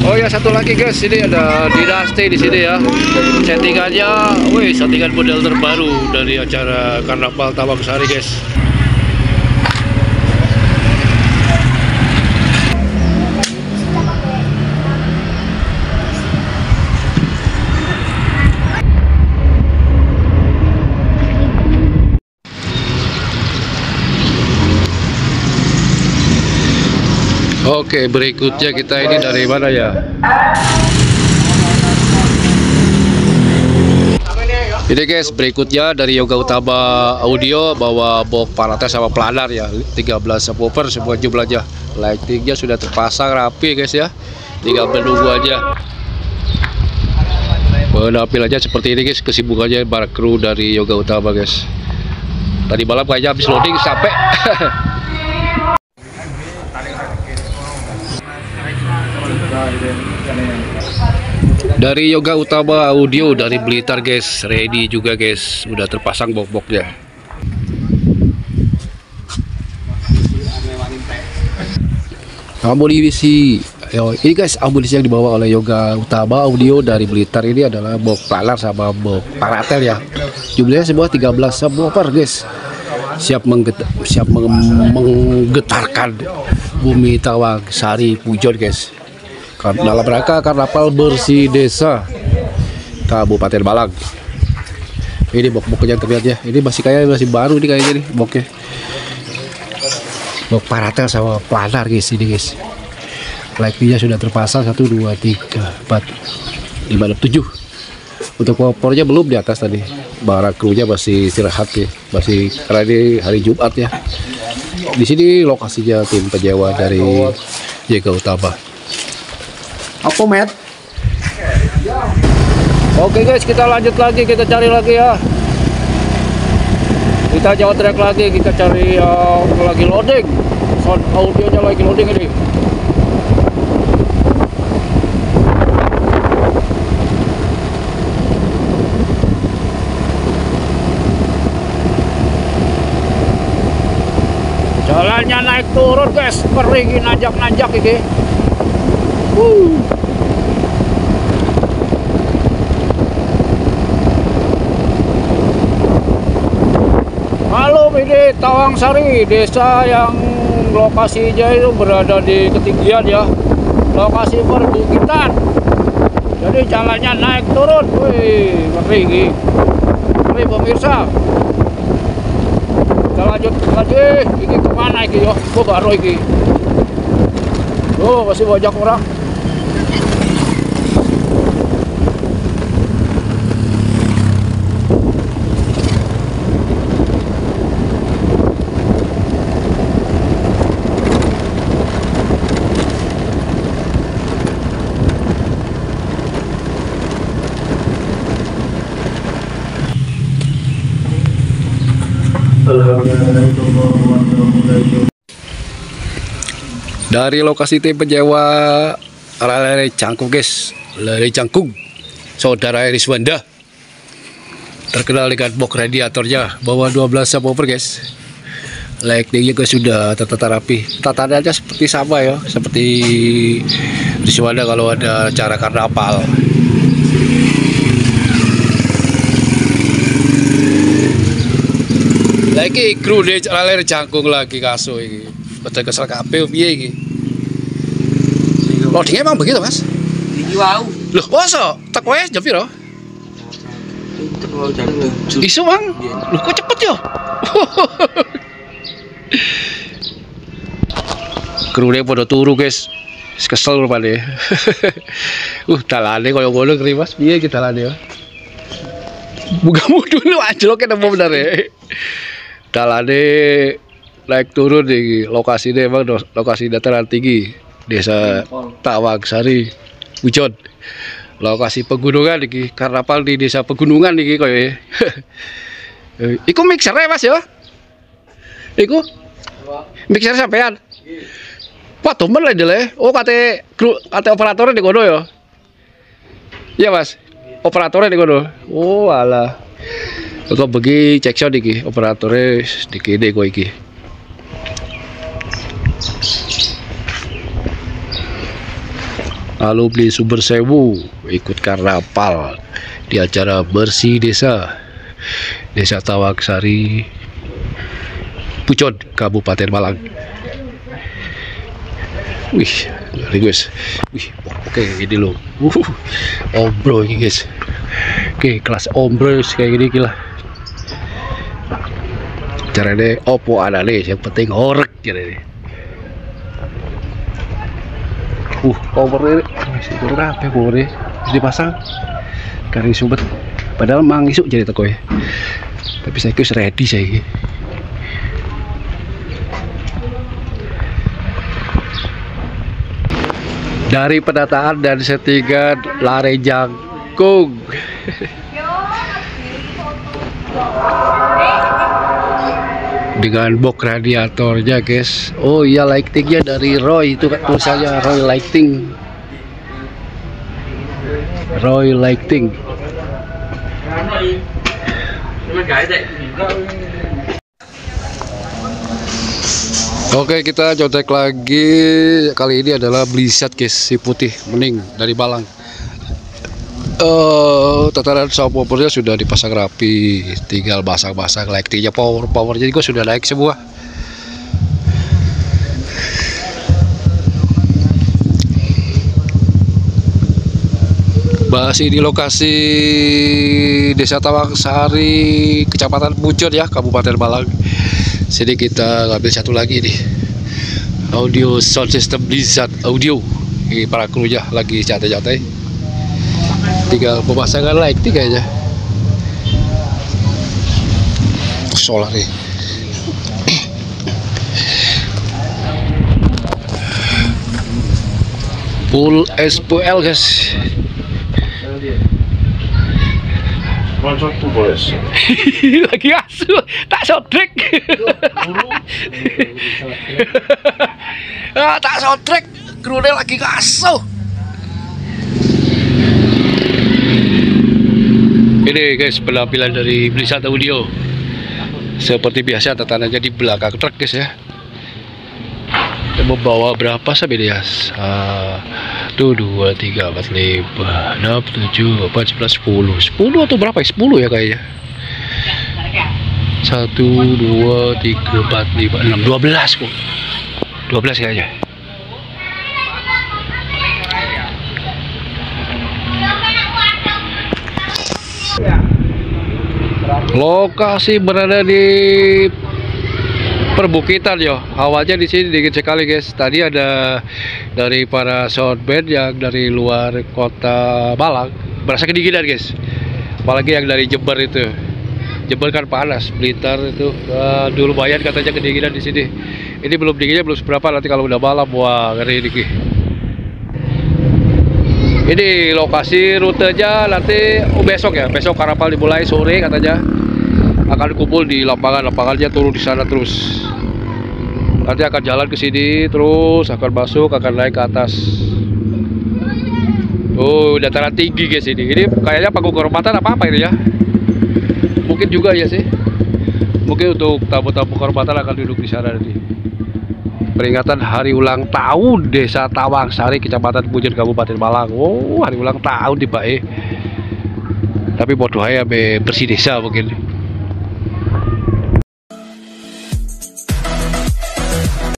Oh ya, satu lagi guys, ini ada Dynasty di sini ya. Settingannya, wih, settingan model terbaru dari acara Karnaval Tawangsari guys. Oke, berikutnya kita ini dari mana ya? Ini guys, berikutnya dari Yoga Utama Audio bawa box paratel sama planar ya, 13 subwoofer semua jumlahnya. Lightingnya sudah terpasang rapi guys ya, tinggal menunggu aja. Penampilannya seperti ini guys, kesibukannya para kru dari Yoga Utama guys. Tadi malam kayaknya habis loading sampai. Dari Yoga Utama Audio dari Blitar guys, ready juga guys, udah terpasang box-boxnya. Amunisi, ini guys, amunisi yang dibawa oleh Yoga Utama Audio dari Blitar ini adalah box planar sama box paratel ya. Jumlahnya semua 13 subwoofer guys. Siap menggetarkan bumi Tawangsari Pujon guys. Dalam rangka Karnaval Bersih Desa Kabupaten Malang. Ini box-boxnya terlihat ya. Ini masih baru nih kayaknya nih boxnya. Box paratel sama planar guys ini guys. Lightingnya sudah terpasang 1, 2, 3, 4, 5, 6, 7. Untuk kompornya belum di atas tadi. Para krunya masih istirahat ya. Masih karena ini hari Jumat ya. Di sini lokasinya tim penyewa dari Yoga Utama. Apa met? Oke guys, kita lanjut lagi, kita cari lagi ya. Kita jauh track lagi, kita cari lagi loading. Sound audionya lagi loading ini. Jalannya naik turun guys, kering nanjak-nanjak ini. Halo, ini Tawangsari, desa yang lokasinya itu berada di ketinggian ya, lokasi perbukitan. Jadi jalannya naik turun, wih, ngeri pemirsa. Kita lanjut lagi, ini kemana ini yo? Gua baru ini. Oh, masih banyak orang. Dari lokasi tim penyewa Lele Cangkung guys, Lele Cangkung, saudara Eriswanda, terkenal dengan box radiatornya, bawa 12 subwoofer guys. Lightingnya juga sudah tertata rapi, tataannya seperti sama ya, seperti Eriswanda kalau ada acara karnaval. Lagi kru di Lele Cangkung lagi kaso ini, betul kesel kabeh piye iki. Loadingnya emang begitu mas? Iki wau. Loh, masa? Tak wes jam piro? Isu bang? Loh kok cepet ya? Krunya pada turu guys. Kesel rupanya. Dalane koyo ngono keri mas. Piye iki dalane ya? Bukamu dulu anjlok nemu bener ya. Dalane naik turun iki. Lokasinya emang lokasi dataran tinggi. Desa Tawangsari Pujon. Lokasi pegunungan iki, karnaval di desa pegunungan iki koyo. Iku mixernya mas ya? Iku mixer sampean. Wah, temen lah dele. Oh, kate operatornya di kono ya. Iya mas, operatornya di kono. Oh alah. Kok bagi cek shot iki, operatornya di kene kok iki. alumni Sumber Sewu ikut karnaval di acara bersih desa Tawangsari, Pucon, Kabupaten Malang. Wih, ngeri guys. Wih, oke ini loh. Ombro ini guys. Oke, kelas ombro kayak gini gila. Caranya opo ada nih, yang penting orek caranya. Kompor ini masih kurang apa kompor ini dipasang kari sumpet. Padahal mang isuk jadi teko ya. Tapi saya kira ready saya. Dari pendataan dan settingan lare jangkung. Dengan box radiatornya guys. Oh iya, lightingnya dari Roy, itu kan tulisannya Roy Lighting. Roy Lighting. Oke, kita contek lagi. Kali ini adalah Blizzard guys, si putih bening dari Malang. Tataran subwoofernya sudah dipasang rapi, tinggal pasang-pasang lightingnya, powernya juga sudah naik semua. Masih di lokasi Desa Tawangsari, Kecamatan Pucon ya, Kabupaten Malang. Sini kita ngambil satu lagi nih, audio sound system Blizzard audio. Ini para krunya lagi santai-santai, tinggal pemasangan lighting kayaknya. Solar nih. Full SPL guys. Lagi asu, tak sotrek. Tak sotrek, krunya lagi ngasuh. Ini guys penampilan dari Blizzard Audio. Seperti biasa tatanannya di belakang truk guys ya. Membawa berapa sampai dia? 1, 2, 3, 4, 5, 6, 7, 8, 11, 10 atau berapa ya? 10 ya kayaknya. 1, 2, 3, 4, 5, 6, 12 kok. 12 kayaknya. Lokasi berada di perbukitan yo, awalnya di sini dingin sekali guys. Tadi ada dari para soundband yang dari luar kota Malang, berasa kedinginan guys. Apalagi yang dari Jember itu, Jember kan panas, Blitar itu dulu lumayan katanya kedinginan di sini. Ini belum dinginnya belum seberapa, nanti kalau udah malam wah ngeri dikit. Ini lokasi rutenya nanti besok ya, besok karnaval dimulai sore katanya. Akan kumpul di lapangannya turun di sana terus. Nanti akan jalan ke sini terus akan masuk, akan naik ke atas. Oh, dataran tinggi guys ini. Ini kayaknya panggung kehormatan apa ini ya? Mungkin juga ya sih. Mungkin untuk tamu-tamu kehormatan akan duduk di sana nanti. Peringatan hari ulang tahun Desa Tawangsari, Kecamatan Pucon, Kabupaten Malang. Oh, hari ulang tahun di Pak. Tapi mau doa ya bersih desa mungkin.